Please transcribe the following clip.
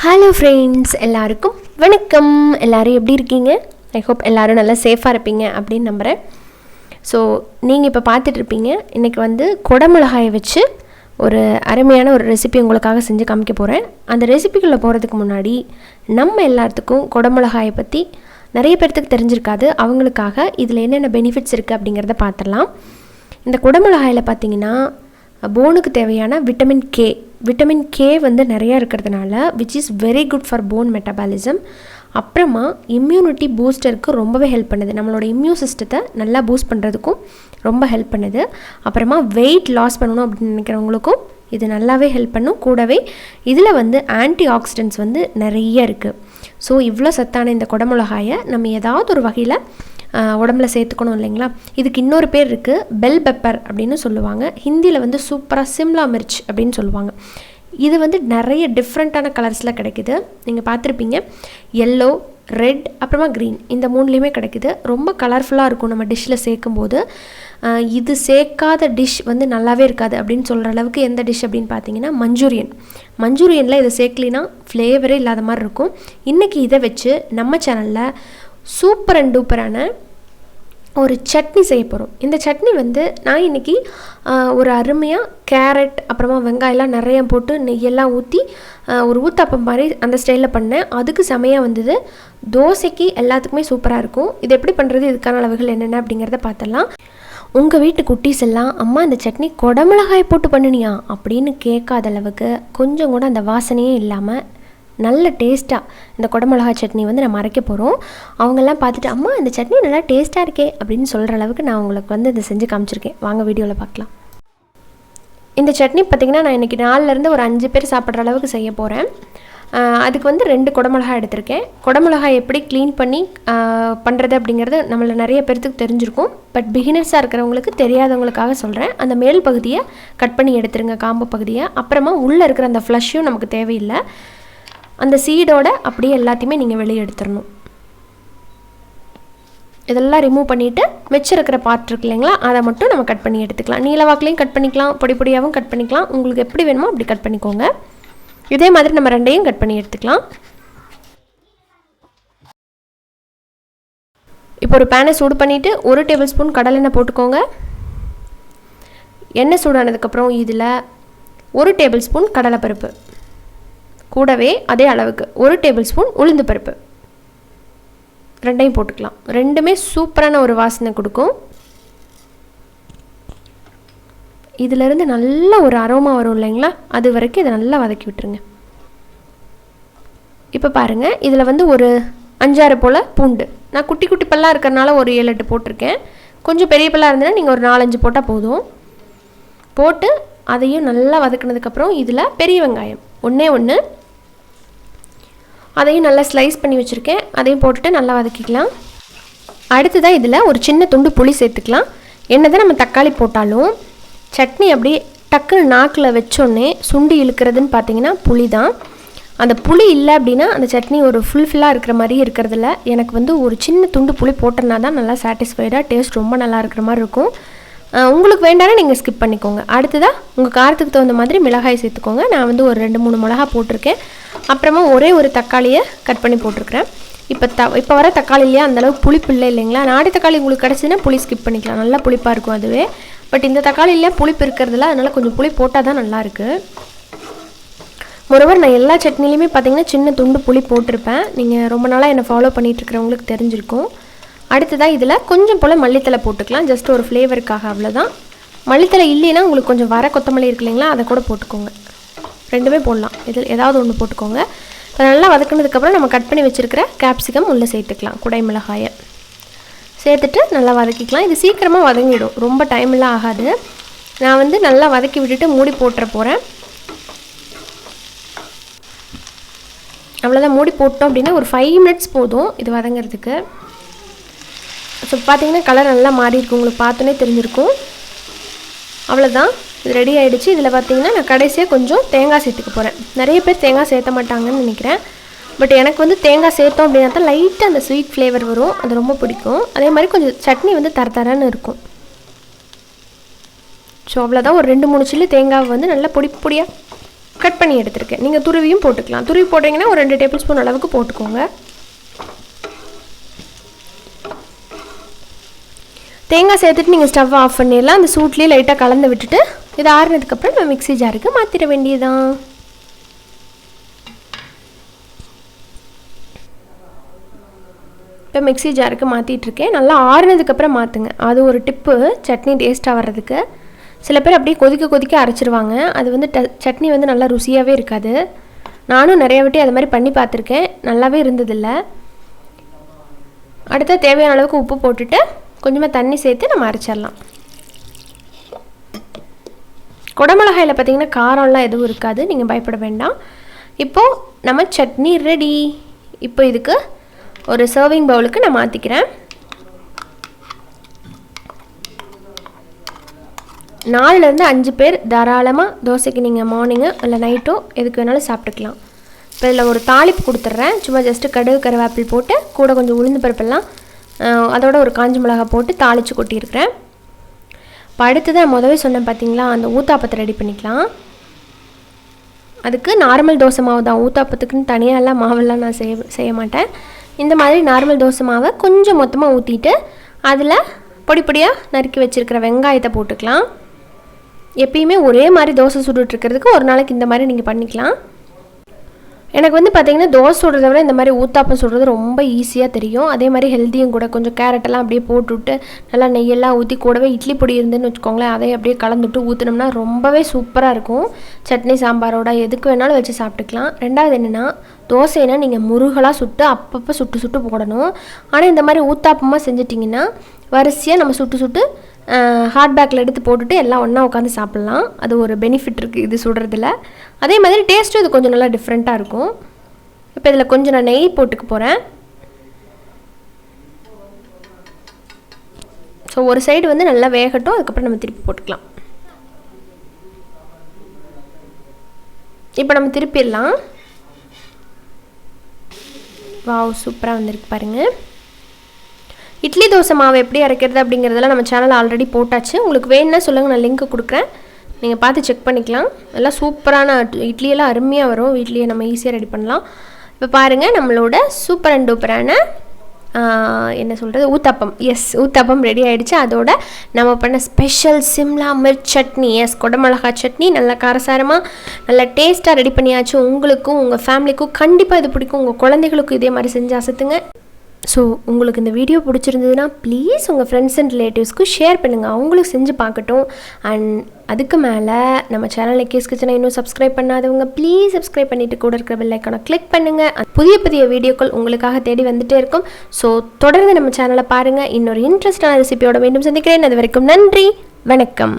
Hello friends, எல்லாருக்கும் வணக்கம். எல்லோரும் எப்படி இருக்கீங்க? ஐ ஹோப் எல்லோரும் நல்லா சேஃபாக இருப்பீங்க அப்படின்னு நம்புகிறேன். ஸோ நீங்கள் இப்போ பார்த்துட்ருப்பீங்க, இன்றைக்கி வந்து குடமிளகாயை வச்சு ஒரு அருமையான ஒரு ரெசிபி உங்களுக்காக செஞ்சு காமிக்க போகிறேன். அந்த ரெசிபிக்குள்ளே போகிறதுக்கு முன்னாடி நம்ம எல்லாத்துக்கும் குடமிளகாயை பற்றி நிறைய பேர்த்துக்கு தெரிஞ்சிருக்காது. அவங்களுக்காக இதில் என்னென்ன பெனிஃபிட்ஸ் இருக்குது அப்படிங்கிறத பார்த்துடலாம். இந்த குடமிளகாயில் பார்த்திங்கன்னா போனுக்கு தேவையான விட்டமின் கே வந்து நிறையா இருக்கிறதுனால which is very good for phone metabolism. அப்புறமா இம்யூனிட்டி பூஸ்டருக்கு ரொம்பவே ஹெல்ப் பண்ணுது. நம்மளோட இம்யூன் சிஸ்டத்தை நல்லா பூஸ்ட் பண்ணுறதுக்கும் ரொம்ப ஹெல்ப் பண்ணுது. அப்புறமா வெயிட் லாஸ் பண்ணணும் அப்படின்னு நினைக்கிறவங்களுக்கும் இது நல்லாவே ஹெல்ப் பண்ணும். கூடவே இதில் வந்து ஆன்டி ஆக்சிடென்ட்ஸ் வந்து நிறைய இருக்குது. ஸோ இவ்வளோ சத்தான இந்த குடமிளகாயை நம்ம ஏதாவது ஒரு வகையில் உடம்புல சேர்த்துக்கணும் இல்லைங்களா. இதுக்கு இன்னொரு பேர் இருக்குது, பெல் பெப்பர் அப்படின்னு சொல்லுவாங்க. ஹிந்தியில் வந்து சூப்பராக சிம்லா மிர்ச் அப்படின்னு சொல்லுவாங்க. இது வந்து நிறைய டிஃப்ரெண்ட்டான கலர்ஸில் கிடைக்குது. நீங்கள் பார்த்துருப்பீங்க, எல்லோ, ரெட், அப்புறமா க்ரீன், இந்த மூணுலேயுமே கிடைக்குது. ரொம்ப கலர்ஃபுல்லாக இருக்கும் நம்ம டிஷ்ஷில் சேர்க்கும்போது. இது சேர்க்காத டிஷ் வந்து நல்லாவே இருக்காது அப்படின்னு சொல்கிற அளவுக்கு எந்த டிஷ் அப்படின்னு பார்த்தீங்கன்னா மஞ்சூரியனில் இதை சேர்க்கலினா ஃப்ளேவரே இல்லாத மாதிரி இருக்கும். இன்றைக்கி இதை வச்சு நம்ம சேனலில் சூப்பர் அண்ட் டூப்பரான ஒரு சட்னி செய்ய போகிறோம். இந்த சட்னி வந்து நான் இன்றைக்கி ஒரு அருமையாக கேரட் அப்புறமா வெங்காயம்லாம் நிறையா போட்டு நெய்யெல்லாம் ஊற்றி ஒரு ஊத்தாப்பம் மாதிரி அந்த ஸ்டைலில் பண்ணேன். அதுக்கு செமையாக வந்தது. தோசைக்கு எல்லாத்துக்குமே சூப்பராக இருக்கும். இது எப்படி பண்ணுறது, இதுக்கான அளவுகள் என்னென்ன அப்படிங்கிறத பார்த்துடலாம். உங்கள் வீட்டு குட்டீஸ் எல்லாம் அம்மா இந்த சட்னி குடமிளகாய் போட்டு பண்ணினியா அப்படின்னு கேட்காத அளவுக்கு கொஞ்சம் கூட அந்த வாசனையே இல்லாமல் நல்ல டேஸ்ட்டாக இந்த குடமிளகாய் சட்னி வந்து நம்ம அரைக்க போகிறோம். அவங்கெல்லாம் பார்த்துட்டு அம்மா இந்த சட்னி நல்லா டேஸ்ட்டாக இருக்கே அப்படின்னு சொல்கிற அளவுக்கு நான் உங்களுக்கு வந்து இதை செஞ்சு காமிச்சிருக்கேன். வாங்க வீடியோவில் பார்க்கலாம். இந்த சட்னி பார்த்திங்கன்னா நான் இன்றைக்கி 4லேருந்து ஒரு 5 பேர் சாப்பிட்ற அளவுக்கு செய்ய போகிறேன். அதுக்கு வந்து 2 குடமிளகாய் எடுத்திருக்கேன். குடமிளகாய் எப்படி க்ளீன் பண்ணி பண்ணுறது அப்படிங்கிறது நம்மள நிறைய பேர்த்துக்கு தெரிஞ்சிருக்கும். பட் பிகினர்ஸாக இருக்கிறவங்களுக்கு தெரியாதவங்களுக்காக சொல்கிறேன். அந்த மேல் பகுதியை கட் பண்ணி எடுத்துருங்க, காம்பு பகுதியை. அப்புறமா உள்ளே இருக்கிற அந்த ஃப்ளஷ்ஷும் நமக்கு தேவையில்லை. அந்த சீடோட அப்படியே எல்லாத்தையுமே நீங்கள் வெளியே எடுத்துடணும். இதெல்லாம் ரிமூவ் பண்ணிவிட்டு வச்சிருக்கிற பார்ட் இருக்கு இல்லைங்களா, அதை மட்டும் நம்ம கட் பண்ணி எடுத்துக்கலாம். நீளவாக்கிலையும் கட் பண்ணிக்கலாம், பொடி பொடியாகவும் கட் பண்ணிக்கலாம். உங்களுக்கு எப்படி வேணுமோ அப்படி கட் பண்ணிக்கோங்க. இதே மாதிரி நம்ம 2ஐயும் கட் பண்ணி எடுத்துக்கலாம். இப்போ ஒரு பேனை சூடு பண்ணிவிட்டு 1 டேபிள் ஸ்பூன் கடலெண்ணெய் போட்டுக்கோங்க. எண்ணெய் சூடானதுக்கப்புறம் இதில் 1 டேபிள் ஸ்பூன் கடலைப்பருப்பு, கூடவே அதே அளவுக்கு 1 டேபிள் ஸ்பூன் உளுந்து பருப்பு, 2ஐயும் போட்டுக்கலாம். ரெண்டுமே சூப்பரான ஒரு வாசனை கொடுக்கும். இதிலேருந்து நல்ல ஒரு அரோமா வரும் இல்லைங்களா, அது வரைக்கும் இதை நல்லா வதக்கி விட்டுருங்க. இப்போ பாருங்கள், இதில் வந்து ஒரு 5-6 போல் பூண்டு, நான் குட்டி குட்டி பல்லாக இருக்கிறனால ஒரு 7-8 போட்டிருக்கேன். கொஞ்சம் பெரிய பல்லாக இருந்ததுன்னா நீங்கள் ஒரு 4-5 போட்டால் போதும். போட்டு அதையும் நல்லா வதக்கினதுக்கப்புறம் இதில் பெரிய வெங்காயம் 1 அதையும் நல்லா ஸ்லைஸ் பண்ணி வச்சுருக்கேன். அதையும் போட்டுட்டு நல்லா வதக்கிக்கலாம். அடுத்ததாக இதில் ஒரு சின்ன துண்டு புளி சேர்த்துக்கலாம். என்னதான் நம்ம தக்காளி போட்டாலும் சட்னி அப்படியே டக்குன்னு நாக்கில் வச்சோடனே சுண்டி இழுக்கிறதுன்னு பார்த்தீங்கன்னா புளி தான். அந்த புளி இல்லை அப்படின்னா அந்த சட்னி ஒரு ஃபுல்ஃபில்லாக இருக்கிற மாதிரி இருக்கிறதில்ல. எனக்கு வந்து ஒரு சின்ன துண்டு புளி போட்டோன்னா தான் நல்லா சாட்டிஸ்ஃபைடாக டேஸ்ட் ரொம்ப நல்லா இருக்கிற மாதிரி இருக்கும். உங்களுக்கு வேண்டாம்னா நீங்கள் ஸ்கிப் பண்ணிக்கோங்க. அடுத்ததாக உங்கள் காரத்துக்கு தகுந்த மாதிரி மிளகாய் சேர்த்துக்கோங்க. நான் வந்து ஒரு 2-3 மிளகா போட்டிருக்கேன். அப்புறமா ஒரே ஒரு தக்காளியை கட் பண்ணி போட்டிருக்கிறேன். இப்போ வர தக்காளிலேயே அந்தளவுக்கு புளிப்பு இல்லை இல்லைங்களா. நாட்டு தக்காளி உங்களுக்கு கிடச்சிதுன்னா புளி ஸ்கிப் பண்ணிக்கலாம், நல்லா புளிப்பாக இருக்கும் அதுவே. பட் இந்த தக்காளிலேயே புளிப்பு இருக்கிறதுல அதனால் கொஞ்சம் புளி போட்டால் தான் நல்லாயிருக்கு. மொரோவர் நான் எல்லா சட்னிலையுமே பார்த்திங்கன்னா சின்ன துண்டு புளி போட்டிருப்பேன். நீங்கள் ரொம்ப நாளாக என்னை ஃபாலோ பண்ணிகிட்ருக்கிறவங்களுக்கு தெரிஞ்சிருக்கும். அடுத்ததாக இதில் கொஞ்சம் போல் மல்லித்தலை போட்டுக்கலாம், ஜஸ்ட் ஒரு ஃப்ளேவருக்காக, அவ்வளோதான். மல்லித்தலை இல்லைன்னா உங்களுக்கு கொஞ்சம் வர கொத்தமல்லி இருக்கு இல்லைங்களா, அதை கூட போட்டுக்கோங்க. 2மே போடலாம், இதில் ஏதாவது ஒன்று போட்டுக்கோங்க. இப்போ நல்லா வதக்கினதுக்கப்புறம் நம்ம கட் பண்ணி வச்சுருக்கிற கேப்சிகம் உள்ளே சேர்த்துக்கலாம். குடை மிளகாயை சேர்த்துட்டு நல்லா வதக்கிக்கலாம். இது சீக்கிரமாக வதங்கிடும், ரொம்ப டைம்லாம் ஆகாது. நான் வந்து நல்லா வதக்கி விட்டுட்டு மூடி போட்டுற போகிறேன். அவ்வளோதான், மூடி போட்டோம் அப்படின்னா ஒரு 5 மினிட்ஸ் போதும் இது வதங்கிறதுக்கு. ஸோ பார்த்தீங்கன்னா கலர் நல்லா மாறி இருக்கும், உங்களுக்கு பார்த்தோன்னே தெரிஞ்சிருக்கும். அவ்வளோதான், இது ரெடி ஆகிடுச்சு. இதில் பார்த்தீங்கன்னா நான் கடைசியாக கொஞ்சம் தேங்காய் சேர்த்துக்க போகிறேன். நிறைய பேர் தேங்காய் சேர்த்த மாட்டாங்கன்னு நினைக்கிறேன். பட் எனக்கு வந்து தேங்காய் சேர்த்தோம் அப்படின்னா தான் லைட்டாக அந்த ஸ்வீட் ஃப்ளேவர் வரும், அது ரொம்ப பிடிக்கும். அதே மாதிரி கொஞ்சம் சட்னி வந்து தரன்னு இருக்கும். ஸோ அவ்வளோதான், ஒரு 2-3 சில்லு தேங்காய் வந்து நல்லா பொடியாக கட் பண்ணி எடுத்துருக்கேன். நீங்கள் துருவியும் போட்டுக்கலாம். துருவி போட்டிங்கன்னா ஒரு 2 டேபிள் ஸ்பூன் அளவுக்கு போட்டுக்கோங்க. தேங்காய் சேர்த்துட்டு நீங்கள் ஸ்டவ் ஆஃப் பண்ணிடலாம். அந்த சூட்லேயே லைட்டாக கலந்து விட்டுட்டு இது ஆறுனதுக்கப்புறம் நம்ம மிக்ஸி ஜாருக்கு மாற்றிட வேண்டியதுதான். இப்போ மிக்ஸி ஜாருக்கு மாற்றிட்டுருக்கேன். நல்லா ஆறுனதுக்கப்புறம் மாற்றுங்க. அது ஒரு டிப்பு சட்னி டேஸ்ட்டாக வர்றதுக்கு. சில பேர் அப்படியே கொதிக்க அரைச்சிருவாங்க. அது வந்து சட்னி வந்து நல்லா ருசியாகவே இருக்காது. நானும் நிறைய வாட்டி அது மாதிரி பண்ணி பார்த்துருக்கேன். நல்லாவே இருந்ததில்ல. அடுத்து தேவையான அளவுக்கு உப்பு போட்டுட்டு கொஞ்சமாக தண்ணி சேர்த்து நம்ம அரைச்சிடலாம். குடமிளகாயில் பார்த்திங்கன்னா காரம்லாம் எதுவும் இருக்காது, நீங்கள் பயப்பட வேண்டாம். இப்போது நம்ம சட்னி ரெடி. இப்போ இதுக்கு ஒரு சர்விங் பவுலுக்கு நான் மாற்றிக்கிறேன். 4லேருந்து 5 பேர் தாராளமாக தோசைக்கு நீங்கள் மார்னிங்கு இல்லை நைட்டோ எதுக்கு வேணாலும் சாப்பிட்டுக்கலாம். இப்போ இதில் ஒரு தாளிப்பு கொடுத்துட்றேன். சும்மா ஜஸ்ட்டு கடுகு கருவேப்பிலை போட்டு கூட கொஞ்சம் உளுந்து பருப்பெல்லாம் அதோட ஒரு காஞ்ச மிளகாய் போட்டு தாளித்து கொட்டியிருக்கிறேன். இப்போ அடுத்தது நான் முதவே சொன்னேன் பார்த்தீங்களா, அந்த ஊத்தாப்பத்தை ரெடி பண்ணிக்கலாம். அதுக்கு நார்மல் தோசை மாவு தான். ஊத்தாப்பத்துக்குன்னு தனியாகலாம் மாவெல்லாம் நான் செய்ய மாட்டேன். இந்த மாதிரி நார்மல் தோசை மாவை கொஞ்சம் மொத்தமாக ஊற்றிட்டு அதில் பொடியாக நறுக்கி வச்சுருக்கிற வெங்காயத்தை போட்டுக்கலாம். எப்பயுமே ஒரே மாதிரி தோசை சுட்டுட்ருக்கிறதுக்கு ஒரு நாளைக்கு இந்த மாதிரி நீங்கள் பண்ணிக்கலாம். எனக்கு வந்து பார்த்திங்கன்னா தோசை சுடுறத விட இந்த மாதிரி ஊத்தாப்பம் சுடுறது ரொம்ப ஈஸியாக தெரியும். அதே மாதிரி ஹெல்த்தியும் கூட. கொஞ்சம் கேரட்டெல்லாம் அப்படியே போட்டுவிட்டு நல்லா நெய்யெல்லாம் ஊற்றி கூடவே இட்லி பொடி இருந்துன்னு வச்சுக்கோங்களேன், அதை அப்படியே கலந்துட்டு ஊற்றினோம்னா ரொம்பவே சூப்பராக இருக்கும். சட்னி சாம்பாரோட எதுக்கு வேணாலும் வச்சு சாப்பிட்டுக்கலாம். ரெண்டாவது என்னென்னா, தோசைனா நீங்கள் முருகலாக சுட்டு அப்பப்போ சுட்டு போடணும். ஆனால் இந்த மாதிரி ஊத்தாப்பமாக செஞ்சிட்டிங்கன்னா வரிசையாக நம்ம சுட்டு ஹாட் பேக்கில் எடுத்து போட்டுட்டு எல்லாம் ஒன்றா உட்காந்து சாப்பிட்லாம். அது ஒரு பெனிஃபிட் இருக்குது இது சுடுறதுல. அதே மாதிரி டேஸ்ட்டும் இது கொஞ்சம் நல்லா டிஃப்ரெண்ட்டாக இருக்கும். இப்போ இதில் கொஞ்சம் நான் நெய் போட்டுக்க போகிறேன். ஸோ ஒரு சைடு வந்து நல்லா வேகட்டும், அதுக்கப்புறம் நம்ம திருப்பி போட்டுக்கலாம். இப்போ நம்ம திருப்பிடலாம். வாவ், சூப்பராக வந்திருக்கு பாருங்கள். இட்லி தோசை மாவு எப்படி அரைக்கிறது அப்படிங்கிறதெல்லாம் நம்ம சேனல் ஆல்ரெடி போட்டாச்சு. உங்களுக்கு வேணும்னா சொல்லுங்கள், நான் லிங்க் கொடுக்குறேன், நீங்கள் பார்த்து செக் பண்ணிக்கலாம். எல்லாம் சூப்பரான இட்லியெல்லாம் அருமையாக வரும். வீட்லேயே நம்ம ஈஸியாக ரெடி பண்ணலாம். இப்போ பாருங்கள், நம்மளோட சூப்பர் அண்ட் டூப்பரான என்ன சொல்கிறது ஊத்தாப்பம். எஸ், ஊத்தாப்பம் ரெடி ஆகிடுச்சு. அதோட நம்ம பண்ண ஸ்பெஷல் சிம்லா மிர்ச் சட்னி, எஸ் குடமிளகாய் சட்னி, நல்லா காரசாரமாக நல்லா டேஸ்ட்டாக ரெடி பண்ணியாச்சு. உங்களுக்கும் உங்கள் ஃபேமிலிக்கும் கண்டிப்பாக இது பிடிக்கும். உங்கள் குழந்தைகளுக்கும் இதே மாதிரி செஞ்சு அசத்துங்க. ஸோ உங்களுக்கு இந்த வீடியோ பிடிச்சிருந்ததுன்னா ப்ளீஸ் உங்கள் ஃப்ரெண்ட்ஸ் அண்ட் ரிலேட்டிவ்ஸ்க்கு ஷேர் பண்ணுங்கள், அவங்களும் செஞ்சு பார்க்கட்டும். அண்ட் அதுக்கு மேலே நம்ம சேனல் நிக்கிஸ் கிச்சனை இன்னும் சப்ஸ்கிரைப் பண்ணாதவங்க ப்ளீஸ் சப்ஸ்கிரைப் பண்ணிவிட்டு கூட இருக்கிற பெல் ஐக்கானை கிளிக் பண்ணுங்கள். புதிய வீடியோக்கள் உங்களுக்காக தேடி வந்துகிட்டே இருக்கும். ஸோ தொடர்ந்து நம்ம சேனலை பாருங்கள். இன்னொரு இன்ட்ரெஸ்டான ரெசிபியோட மீண்டும் சந்திக்கிறேன். அது வரைக்கும் நன்றி, வணக்கம்.